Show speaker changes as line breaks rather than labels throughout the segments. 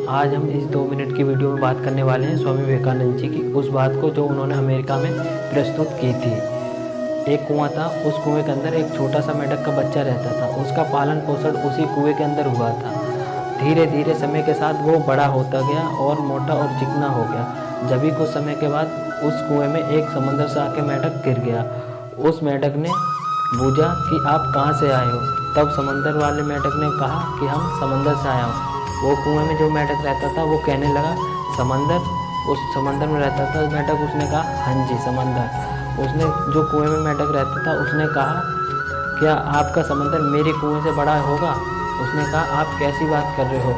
आज हम इस 2 मिनट की वीडियो में बात करने वाले हैं स्वामी विवेकानंद जी की उस बात को जो उन्होंने अमेरिका में प्रस्तुत की थी। एक कुआं था, उस कुएं के अंदर एक छोटा सा मेंढक का बच्चा रहता था। उसका पालन पोषण उसी कुएं के अंदर हुआ था। धीरे धीरे समय के साथ वो बड़ा होता गया और मोटा और चिकना हो गया। जब भी कुछ समय के बाद उस कुएं में एक समंदर से आके मेंढक गिर गया। उस मेंढक ने पूछा कि आप कहाँ से आए हो? तब समंदर वाले मेंढक ने कहा कि हम समंदर से आया हूँ। वो कुएं में जो मेंढक रहता था वो कहने लगा समंदर, उस समंदर में रहता था मेंढक। उसने कहा हाँ जी समंदर। उसने जो कुएं में मेंढक रहता था उसने कहा क्या आपका समंदर मेरे कुएं से बड़ा होगा? उसने कहा आप कैसी बात कर रहे हो?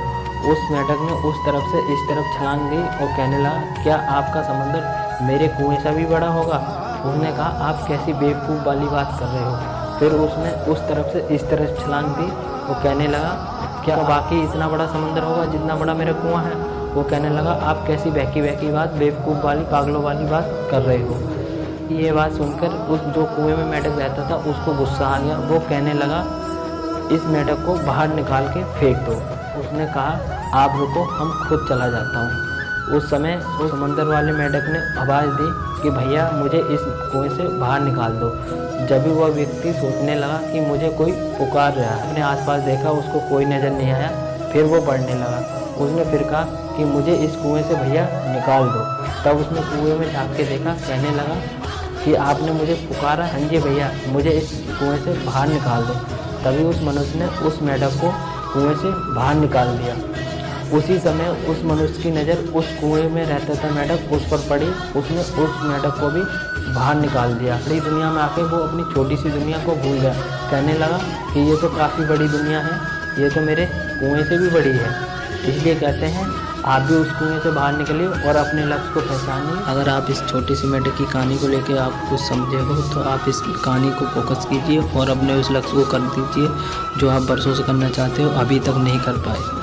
उस मेंढक ने उस तरफ से इस तरफ छलांग दी और कहने लगा क्या आपका समंदर मेरे कुएं से भी बड़ा होगा? उसने कहा आप कैसी बेवकूफ़ वाली बात कर रहे हो? फिर उसने उस तरफ से इस तरफ छलांग दी वो कहने लगा क्या बाकी इतना बड़ा समंदर होगा जितना बड़ा मेरा कुआं है? वो कहने लगा आप कैसी बहकी बहकी बात, बेवकूफ़ वाली, पागलों वाली बात कर रहे हो। ये बात सुनकर उस जो कुएं में मेंढक रहता था उसको गुस्सा आ गया। वो कहने लगा इस मेंढक को बाहर निकाल के फेंक दो। उसने कहा आप रुको, हम खुद चला जाता हूँ। उस समय उस समंदर वाले मेंढक ने आवाज़ दी कि भैया मुझे इस कुएं से बाहर निकाल दो। जब भी वह व्यक्ति सोचने लगा कि मुझे कोई पुकार रहा है, अपने आसपास देखा, उसको कोई नज़र नहीं आया। फिर वो बढ़ने लगा। उसने फिर कहा कि मुझे इस कुएं से भैया निकाल दो। तब उसने कुएं में झाँक के देखा, कहने लगा कि आपने मुझे पुकारा? हाँ जी भैया, मुझे इस कुएं से बाहर निकाल दो। तभी उस मनुष्य ने उस मेंढक को कुएं से बाहर निकाल दिया। उसी समय उस मनुष्य की नज़र उस कुएं में रहता था मेंढक उस पर पड़ी। उसने उस मेंढक को भी बाहर निकाल दिया। बड़ी दुनिया में आके वो अपनी छोटी सी दुनिया को भूल गया। कहने लगा कि ये तो काफ़ी बड़ी दुनिया है, ये तो मेरे कुएं से भी बड़ी है। इसलिए कहते हैं आप भी उस कुएं से बाहर निकलिए और अपने लक्ष्य को पहचानिए। अगर आप इस छोटी सी मेंढक की कहानी को लेकर आप कुछ समझे हो तो आप इस कहानी को फोकस कीजिए और अपने उस लक्ष्य को कर दीजिए जो आप बरसों से करना चाहते हो, अभी तक नहीं कर पाए।